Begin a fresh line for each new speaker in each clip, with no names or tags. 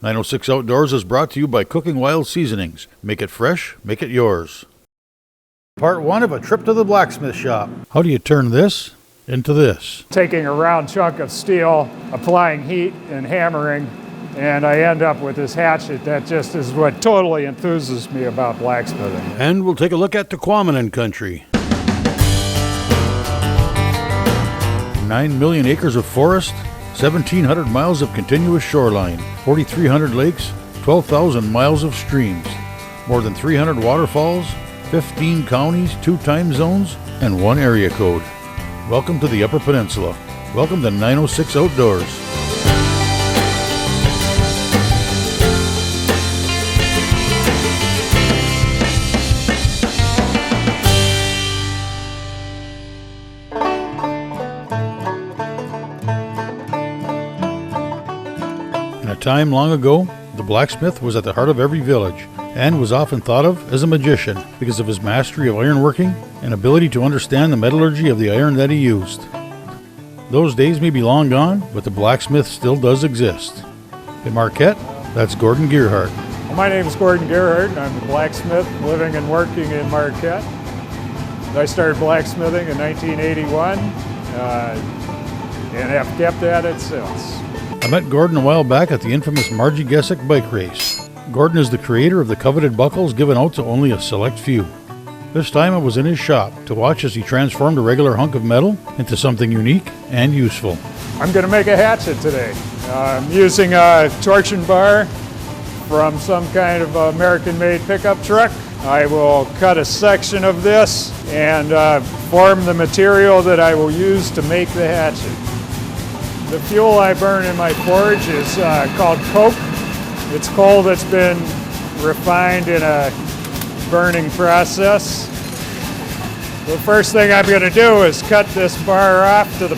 906 Outdoors is brought to you by Cooking Wild Seasonings. Make it fresh, make it yours. Part 1 of a trip to the blacksmith shop. How do you turn this into this?
Taking a round chunk of steel, applying heat and hammering, and I end up with this hatchet. That just is what totally enthuses me about blacksmithing.
And we'll take a look at Tahquamenon country. 9 million acres of forest, 1,700 miles of continuous shoreline, 4,300 lakes, 12,000 miles of streams, more than 300 waterfalls, 15 counties, 2 time zones, and 1 area code. Welcome to the Upper Peninsula. Welcome to 906 Outdoors. In a time long ago, the blacksmith was at the heart of every village and was often thought of as a magician because of his mastery of ironworking and ability to understand the metallurgy of the iron that he used. Those days may be long gone, but the blacksmith still does exist. In Marquette, that's Gordon Gearhardt.
Well, my name is Gordon Gearhardt, and I'm a blacksmith living and working in Marquette. I started blacksmithing in 1981 and have kept at it since.
I met Gordon a while back at the infamous Margie Gessick bike race. Gordon is the creator of the coveted buckles given out to only a select few. This time I was in his shop to watch as he transformed a regular hunk of metal into something unique and useful.
I'm going to make a hatchet today. I'm using a torsion bar from some kind of American-made pickup truck. I will cut a section of this and form the material that I will use to make the hatchet. The fuel I burn in my forge is called coke. It's coal that's been refined in a burning process. The first thing I'm going to do is cut this bar off to the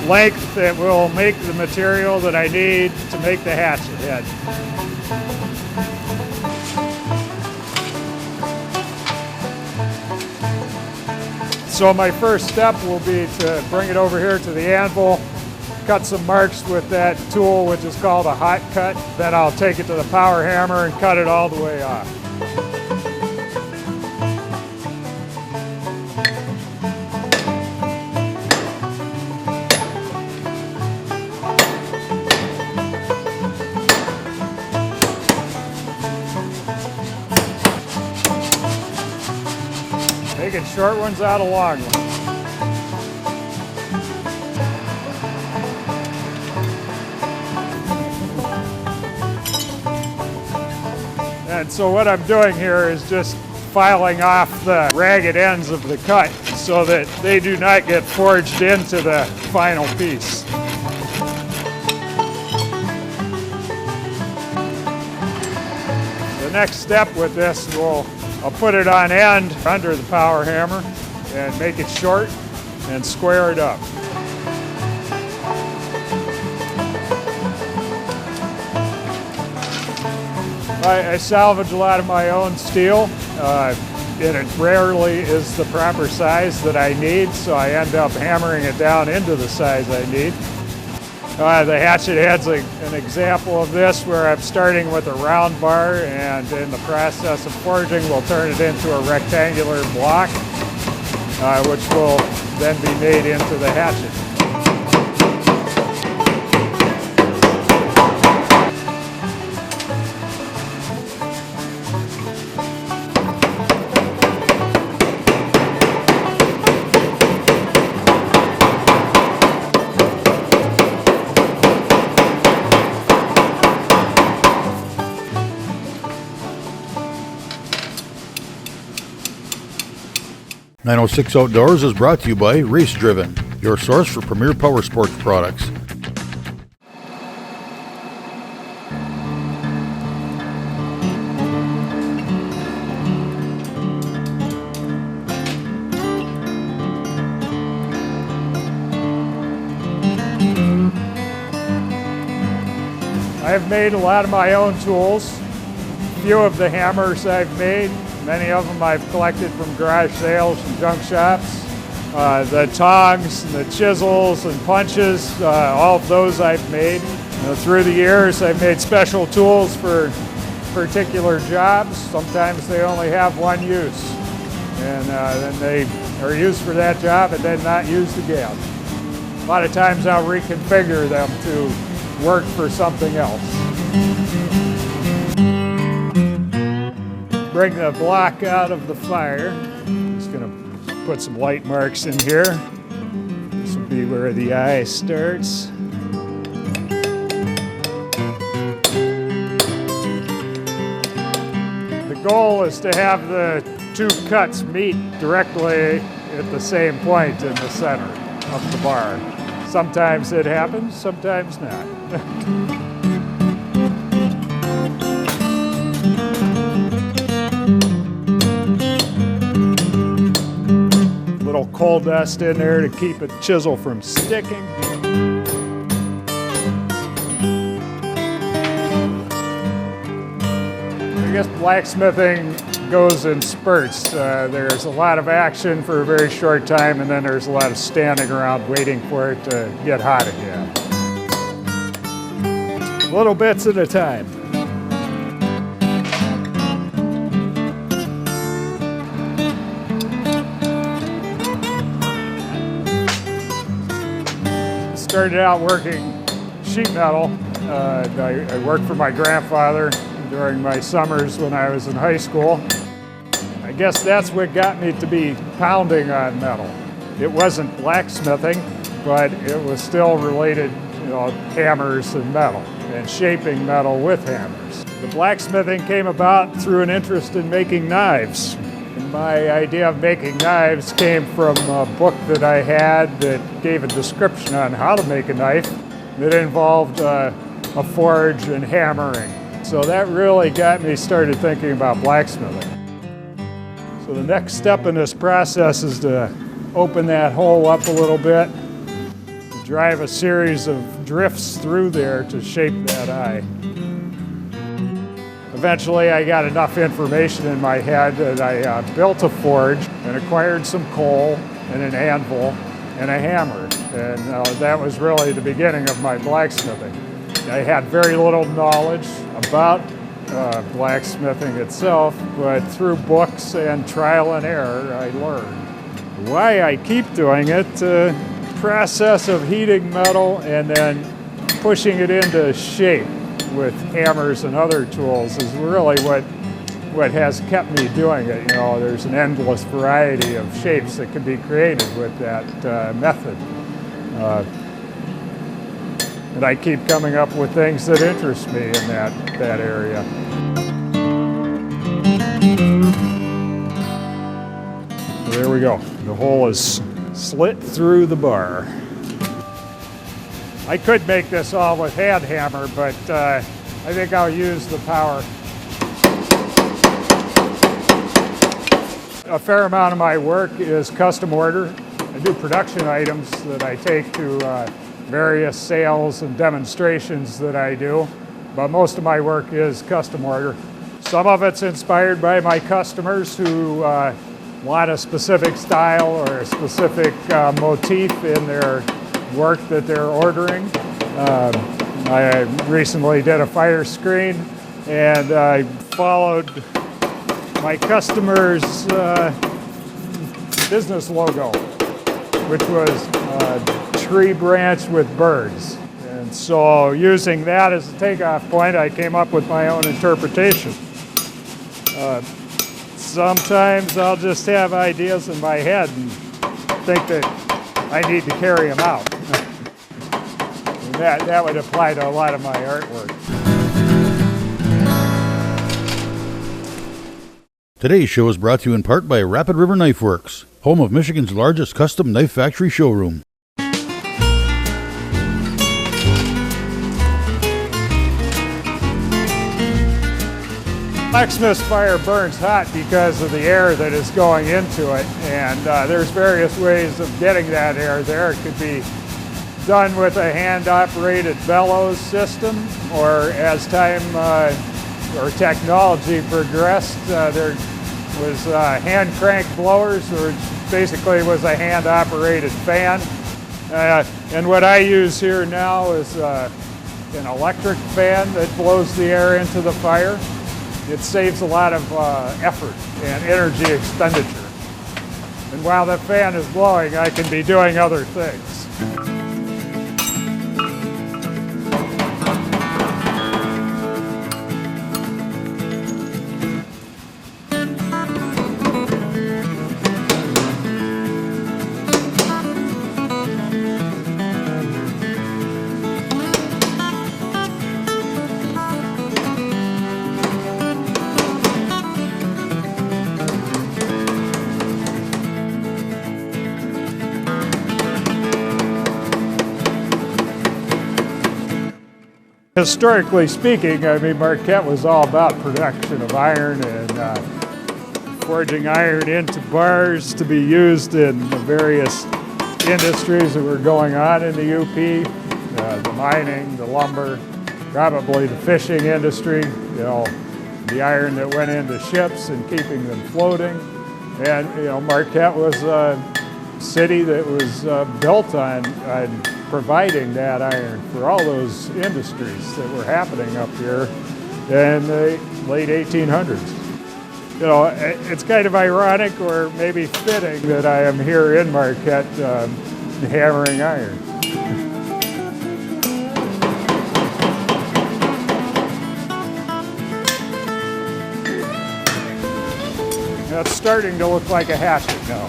length that will make the material that I need to make the hatchet head. So my first step will be to bring it over here to the anvil, cut some marks with that tool, which is called a hot cut. Then I'll take it to the power hammer and cut it all the way off. Taking short ones out of long ones. And so what I'm doing here is just filing off the ragged ends of the cut so that they do not get forged into the final piece. The next step with this I'll put it on end under the power hammer and make it short and square it up. I salvage a lot of my own steel. It rarely is the proper size that I need, so I end up hammering it down into the size I need. The hatchet head's an example of this, where I'm starting with a round bar, and in the process of forging we'll turn it into a rectangular block, which will then be made into the hatchet.
.906 Outdoors is brought to you by Race Driven, your source for premier power sports products.
I've made a lot of my own tools. A few of the hammers I've made, many of them I've collected from garage sales and junk shops. The tongs, and the chisels and punches, all of those I've made. Through the years, I've made special tools for particular jobs. Sometimes they only have one use, and then they are used for that job and then not used again. A lot of times I'll reconfigure them to work for something else. Bring the block out of the fire. I'm just going to put some light marks in here. This will be where the eye starts. The goal is to have the two cuts meet directly at the same point in the center of the bar. Sometimes it happens, sometimes not. Little coal dust in there to keep a chisel from sticking. I guess blacksmithing goes in spurts. There's a lot of action for a very short time, and then there's a lot of standing around waiting for it to get hot again. Little bits at a time. Started out working sheet metal. I worked for my grandfather during my summers when I was in high school. I guess that's what got me to be pounding on metal. It wasn't blacksmithing, but it was still related, hammers and metal, and shaping metal with hammers. The blacksmithing came about through an interest in making knives. And my idea of making knives came from a book that I had that gave a description on how to make a knife that involved a forge and hammering. So that really got me started thinking about blacksmithing. So the next step in this process is to open that hole up a little bit, drive a series of drifts through there to shape that eye. Eventually I got enough information in my head that I built a forge and acquired some coal and an anvil and a hammer. And that was really the beginning of my blacksmithing. I had very little knowledge about blacksmithing itself, but through books and trial and error, I learned. Why I keep doing it, the process of heating metal and then pushing it into shape with hammers and other tools is really what has kept me doing it. There's an endless variety of shapes that can be created with that method. And I keep coming up with things that interest me in that area. So there we go. The hole is slit through the bar. I could make this all with hand hammer, but I think I'll use the power. A fair amount of my work is custom order. I do production items that I take to various sales and demonstrations that I do, but most of my work is custom order. Some of it's inspired by my customers who want a specific style or a specific motif in their work that they're ordering. I recently did a fire screen, and I followed my customer's business logo, which was tree branch with birds. And so using that as a takeoff point, I came up with my own interpretation. Sometimes I'll just have ideas in my head and think that I need to carry them out. And that would apply to a lot of my artwork.
Today's show is brought to you in part by Rapid River Knife Works, home of Michigan's largest custom knife factory showroom.
Blacksmith's fire burns hot because of the air that is going into it, and there's various ways of getting that air there. It could be done with a hand-operated bellows system, or as time or technology progressed, there was hand crank blowers, which basically was a hand-operated fan. And what I use here now is an electric fan that blows the air into the fire. It saves a lot of effort and energy expenditure. And while the fan is blowing, I can be doing other things. Historically speaking, I mean, Marquette was all about production of iron and forging iron into bars to be used in the various industries that were going on in the UP, the mining, the lumber, probably the fishing industry, you know, the iron that went into ships and keeping them floating. And, you know, Marquette was a city that was built on providing that iron for all those industries that were happening up here in the late 1800s. You know, it's kind of ironic or maybe fitting that I am here in Marquette hammering iron. That's starting to look like a hatchet now.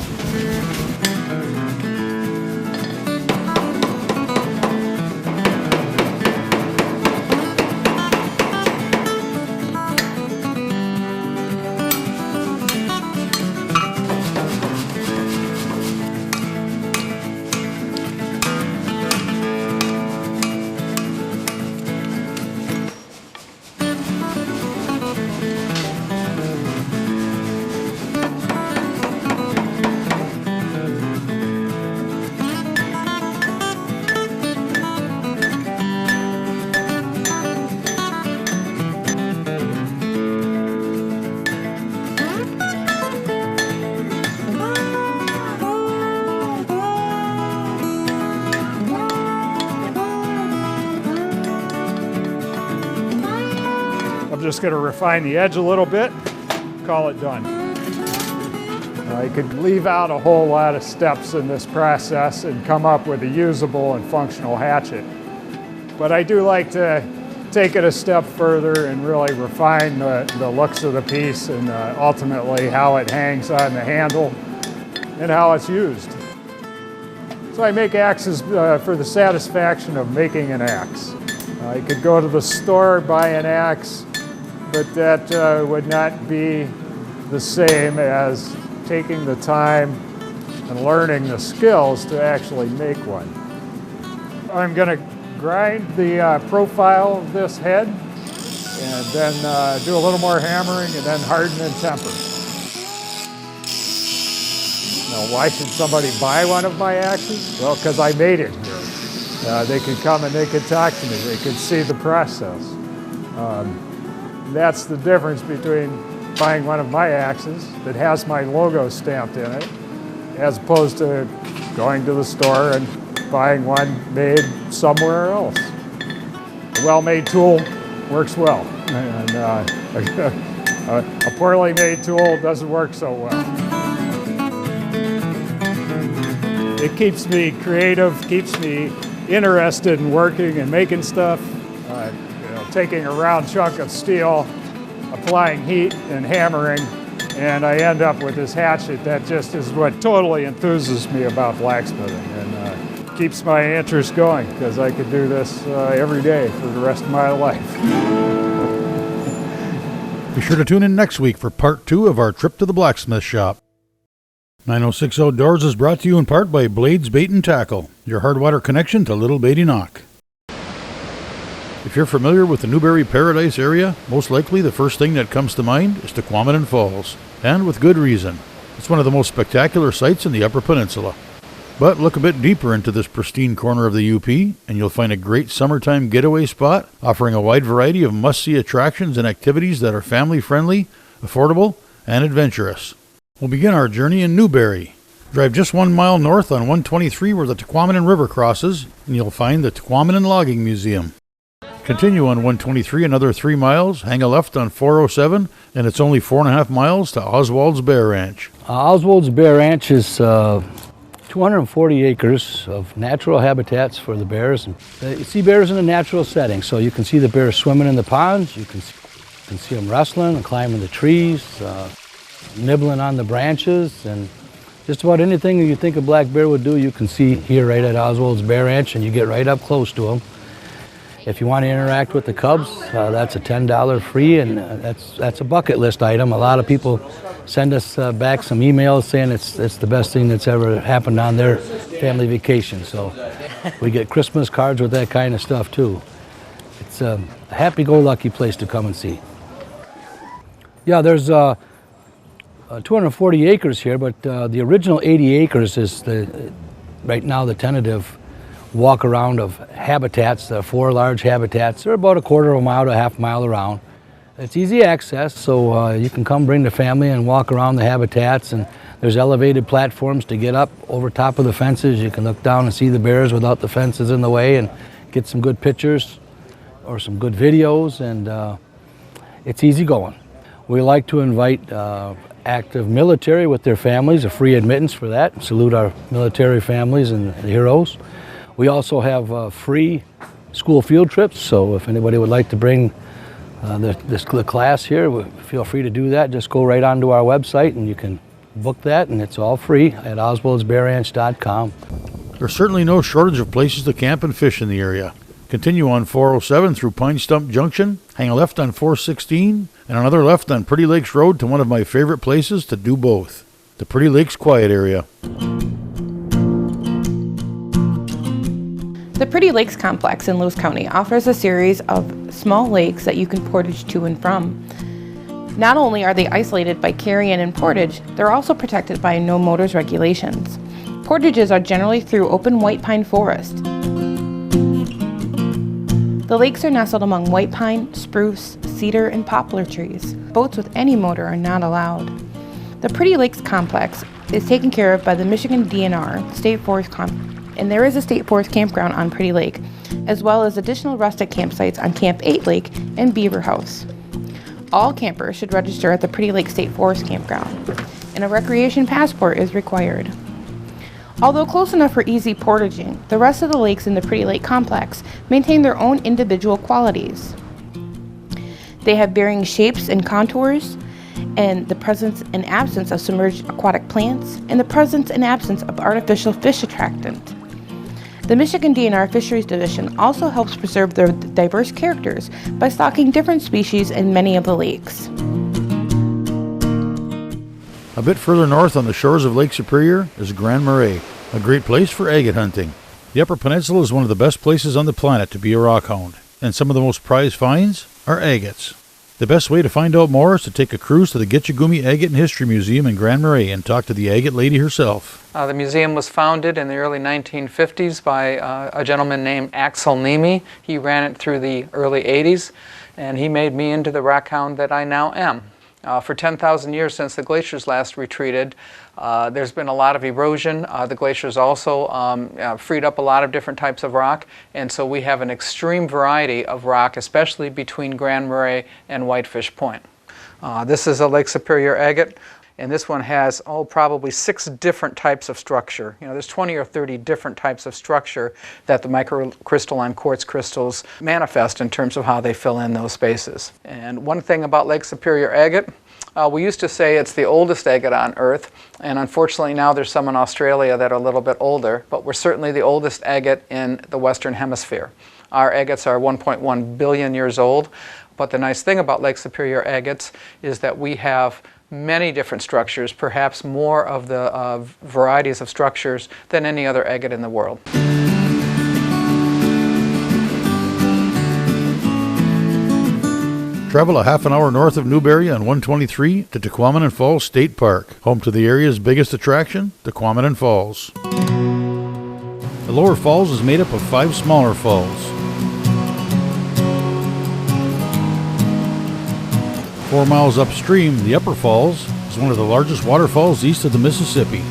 I'm just going to refine the edge a little bit, call it done. I could leave out a whole lot of steps in this process and come up with a usable and functional hatchet. But I do like to take it a step further and really refine the looks of the piece and ultimately how it hangs on the handle and how it's used. So I make axes for the satisfaction of making an axe. I could go to the store, buy an axe, but that would not be the same as taking the time and learning the skills to actually make one. I'm going to grind the profile of this head and then do a little more hammering and then harden and temper. Now, why should somebody buy one of my axes? Well, because I made it here. They could come and they could talk to me. They could see the process. That's the difference between buying one of my axes that has my logo stamped in it, as opposed to going to the store and buying one made somewhere else. A well-made tool works well, and a poorly made tool doesn't work so well. It keeps me creative, keeps me interested in working and making stuff. Taking a round chunk of steel, applying heat and hammering, and I end up with this hatchet that just is what totally enthuses me about blacksmithing and keeps my interest going, because I could do this every day for the rest of my life.
Be sure to tune in next week for part 2 of our trip to the blacksmith shop. 906 Outdoors is brought to you in part by Blades Bait and Tackle, your hard water connection to Little Beatty Knock. If you're familiar with the Newberry Paradise area, most likely the first thing that comes to mind is Tahquamenon Falls, and with good reason. It's one of the most spectacular sights in the Upper Peninsula. But look a bit deeper into this pristine corner of the UP, and you'll find a great summertime getaway spot offering a wide variety of must-see attractions and activities that are family-friendly, affordable, and adventurous. We'll begin our journey in Newberry. Drive just 1 mile north on 123 where the Tahquamenon River crosses, and you'll find the Tahquamenon Logging Museum. Continue on 123 another 3 miles, hang a left on 407, and it's only 4.5 miles to Oswald's Bear Ranch.
Oswald's Bear Ranch is 240 acres of natural habitats for the bears. You see bears in a natural setting, so you can see the bears swimming in the ponds, you can see them wrestling and climbing the trees, nibbling on the branches, and just about anything that you think a black bear would do, you can see here right at Oswald's Bear Ranch, and you get right up close to them. If you want to interact with the cubs, that's a $10 free, and that's a bucket list item. A lot of people send us back some emails saying it's the best thing that's ever happened on their family vacation. So we get Christmas cards with that kind of stuff too. It's a happy-go-lucky place to come and see. Yeah, there's 240 acres here, but the original 80 acres is right now the tentative walk around of habitats. There are 4 large habitats. They're about a quarter of a mile to a half mile around. It's easy access, so you can come bring the family and walk around the habitats, and there's elevated platforms to get up over top of the fences. You can look down and see the bears without the fences in the way and get some good pictures or some good videos, and it's easy going. We like to invite active military with their families, a free admittance for that. Salute our military families and the heroes. We also have free school field trips, so if anybody would like to bring the class here, feel free to do that. Just go right onto our website and you can book that, and it's all free at oswaldsbearranch.com.
There's certainly no shortage of places to camp and fish in the area. Continue on 407 through Pine Stump Junction, hang a left on 416, and another left on Pretty Lakes Road to one of my favorite places to do both, the Pretty Lakes Quiet Area.
The Pretty Lakes Complex in Lewis County offers a series of small lakes that you can portage to and from. Not only are they isolated by carry-in and portage, they're also protected by no motors regulations. Portages are generally through open white pine forest. The lakes are nestled among white pine, spruce, cedar, and poplar trees. Boats with any motor are not allowed. The Pretty Lakes Complex is taken care of by the Michigan DNR State Forest and there is a State Forest campground on Pretty Lake, as well as additional rustic campsites on Camp 8 Lake and Beaver House. All campers should register at the Pretty Lake State Forest Campground, and a recreation passport is required. Although close enough for easy portaging, the rest of the lakes in the Pretty Lake Complex maintain their own individual qualities. They have varying shapes and contours, and the presence and absence of submerged aquatic plants, and the presence and absence of artificial fish attractant. The Michigan DNR Fisheries Division also helps preserve their diverse characters by stocking different species in many of the lakes.
A bit further north on the shores of Lake Superior is Grand Marais, a great place for agate hunting. The Upper Peninsula is one of the best places on the planet to be a rockhound, and some of the most prized finds are agates. The best way to find out more is to take a cruise to the Gitchagumi Agate and History Museum in Grand Marais and talk to the agate lady herself.
The museum was founded in the early 1950s by a gentleman named Axel Nemi. He ran it through the early 80s, and he made me into the rockhound that I now am. For 10,000 years since the glaciers last retreated, there's been a lot of erosion. The glaciers also freed up a lot of different types of rock, and so we have an extreme variety of rock, especially between Grand Marais and Whitefish Point. This is a Lake Superior agate, and this one has, probably 6 different types of structure. There's 20 or 30 different types of structure that the microcrystalline quartz crystals manifest in terms of how they fill in those spaces. And one thing about Lake Superior agate, we used to say it's the oldest agate on Earth, and unfortunately now there's some in Australia that are a little bit older, but we're certainly the oldest agate in the Western Hemisphere. Our agates are 1.1 billion years old, but the nice thing about Lake Superior agates is that we have many different structures, perhaps more of the varieties of structures than any other agate in the world.
Travel a half an hour north of Newberry on 123 to Tahquamenon Falls State Park, home to the area's biggest attraction, Tahquamenon Falls. The lower falls is made up of 5 smaller falls. 4 miles upstream, the Upper Falls is one of the largest waterfalls east of the Mississippi.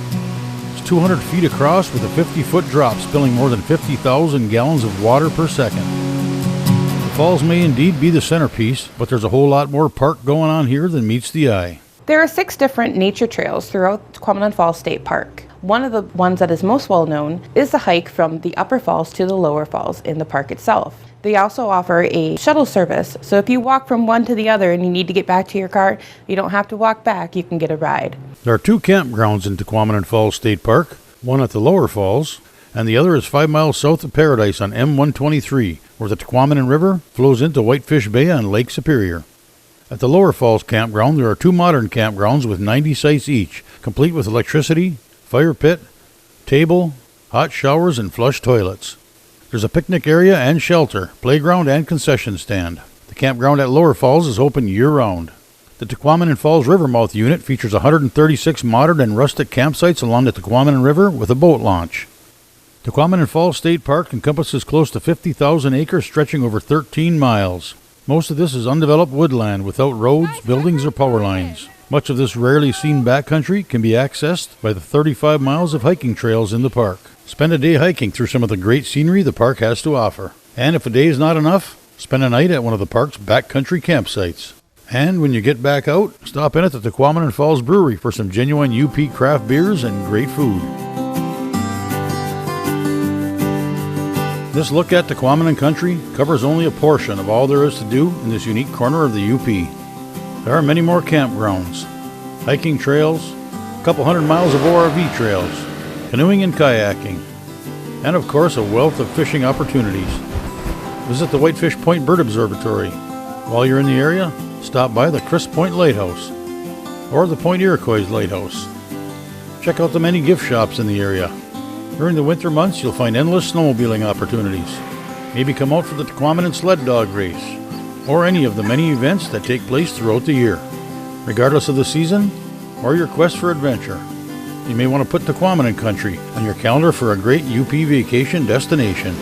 It's 200 feet across with a 50-foot drop spilling more than 50,000 gallons of water per second. The Falls may indeed be the centerpiece, but there's a whole lot more park going on here than meets the eye.
There are 6 different nature trails throughout Tahquamenon Falls State Park. One of the ones that is most well known is the hike from the upper falls to the lower falls in the park itself. They also offer a shuttle service, so if you walk from one to the other and you need to get back to your car, you don't have to walk back, you can get a ride.
There are 2 campgrounds in Tahquamenon Falls State Park, one at the lower falls, and the other is 5 miles south of Paradise on M123, where the Tahquamenon River flows into Whitefish Bay on Lake Superior. At the lower falls campground, there are 2 modern campgrounds with 90 sites each, complete with electricity, fire pit, table, hot showers, and flush toilets. There's a picnic area and shelter, playground and concession stand. The campground at Lower Falls is open year-round. The Tahquamenon Falls Rivermouth unit features 136 modern and rustic campsites along the Tahquamenon River with a boat launch. Tahquamenon Falls State Park encompasses close to 50,000 acres stretching over 13 miles. Most of this is undeveloped woodland without roads, buildings, or power lines. Much of this rarely seen backcountry can be accessed by the 35 miles of hiking trails in the park. Spend a day hiking through some of the great scenery the park has to offer. And if a day is not enough, spend a night at one of the park's backcountry campsites. And when you get back out, stop in at the Tahquamenon Falls Brewery for some genuine UP craft beers and great food. This look at Tahquamenon country covers only a portion of all there is to do in this unique corner of the UP. There are many more campgrounds, hiking trails, a couple hundred miles of ORV trails, canoeing and kayaking, and of course a wealth of fishing opportunities. Visit the Whitefish Point Bird Observatory. While you're in the area, stop by the Crisp Point Lighthouse or the Point Iroquois Lighthouse. Check out the many gift shops in the area. During the winter months, you'll find endless snowmobiling opportunities. Maybe come out for the Tahquamenon Sled Dog Race or any of the many events that take place throughout the year. Regardless of the season or your quest for adventure, you may want to put Tahquamenon country on your calendar for a great UP vacation destination.